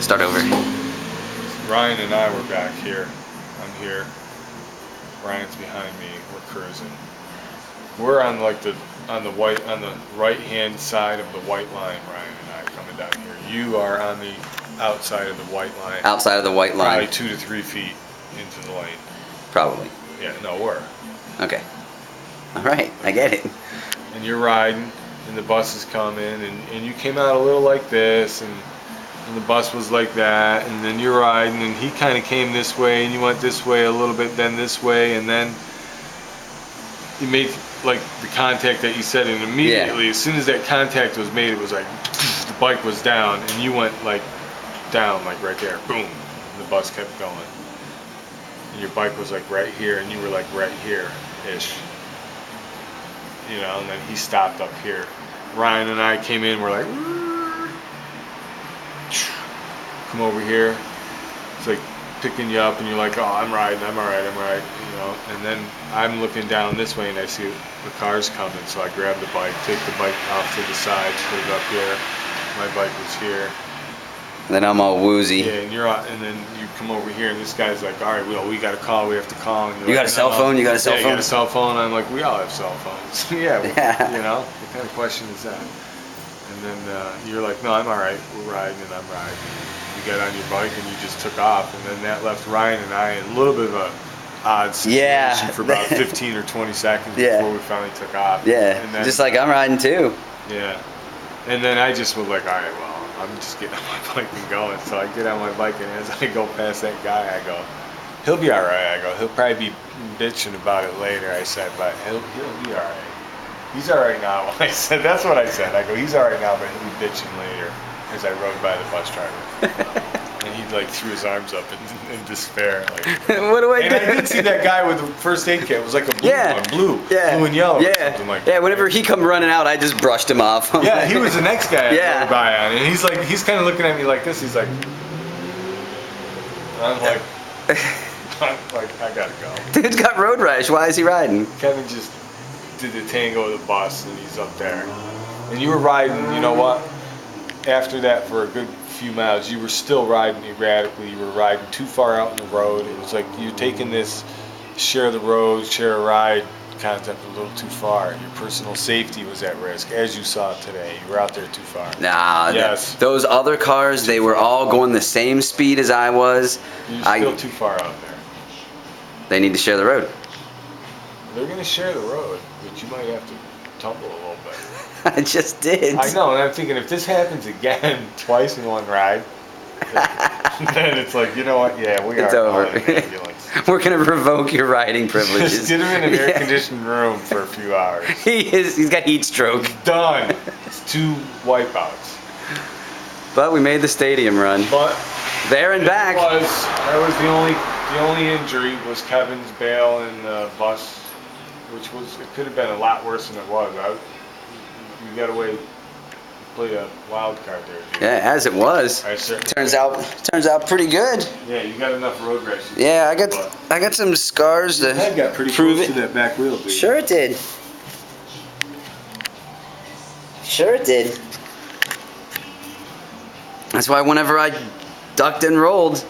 Start over. Ryan and I were back here. I'm here. Ryan's behind me. We're cruising. We're on like the right hand side of the white line. Ryan and I coming down here. You are on the outside of the white line. Outside of the white line. Probably 2 to 3 feet into the lane. Probably. Yeah. No, we're. Okay. All right. I get it. And you're riding, and the bus is coming, and you came out a little like this, and the bus was like that, and then you're riding, and he kind of came this way, and you went this way a little bit, then this way, and then you made like the contact that you said, and immediately, as soon as that contact was made, it was like the bike was down, and you went like down, like right there, boom, and the bus kept going, and your bike was like right here, and you were like right here-ish, you know, and then he stopped up here. Ryan and I came in, we're like, come over here. It's like picking you up, and you're like, oh, I'm riding, you know. And then I'm looking down this way, and I see the car's coming, so I grab the bike, take the bike off to the side, put it up here. My bike was here. Then I'm all woozy. Yeah, and you're out, and then you come over here, and this guy's like, all right, well, we got to call, we have to call. And you got a cell phone? You got a cell phone? Yeah, you got a cell phone. I'm like, we all have cell phones. Yeah, you know, what kind of question is that? And then you're like, no, I'm all right. We're riding, and I'm riding. You got on your bike, and you just took off, and then that left Ryan and I in a little bit of a odd situation for about 15 or 20 seconds before we finally took off. Yeah, and then, just like I'm riding too. Yeah, and then I just was like, all right, well, I'm just getting on my bike and going. So I get on my bike, and as I go past that guy, I go, he'll be all right. I go, he'll probably be bitching about it later. I said, but he'll be all right. He's all right now. I said, that's what I said. I go, he's all right now, but he'll be bitching later. As I rode by the bus driver, and he like threw his arms up in despair. Like, what do I do? And I did see that guy with the first aid kit. It was like a blue one, blue and yellow. Yeah, or like yeah. Whenever he come running out, I just brushed him off. Yeah, he was the next guy I rode by on, and he's kind of looking at me like this. He's like, I'm like, I gotta go. Dude's got road rash. Why is he riding? Kevin just did the tango of the bus, and he's up there. And you were riding. You know what? After that, for a good few miles, you were still riding erratically. You were riding too far out in the road. It was like you're taking this share the road, share a ride concept a little too far. Your personal safety was at risk, as you saw today. You were out there too far. Nah, yes. Those other cars, they were all going the same speed as I was. You're still too far out there. They need to share the road. They're going to share the road, but you might have to tumble a little bit. I just did. I know, and I'm thinking if this happens again twice in one ride, then it's like, you know what? Yeah, it's over. We're gonna revoke your riding privileges. Just get him in an air-conditioned room for a few hours. He's got heat stroke. Done. It's 2 wipeouts. But we made the stadium run. But there and back. That was the only injury was Kevin's bail in the bus, which it could have been a lot worse than it was. You got away, play a wild card there. Dude. Yeah, as it was. Turns out pretty good. Yeah, you got enough road rash. Yeah, I got some scars to head got pretty prove close it. To that back wheel, dude. Sure it did. Sure it did. That's why whenever I ducked and rolled,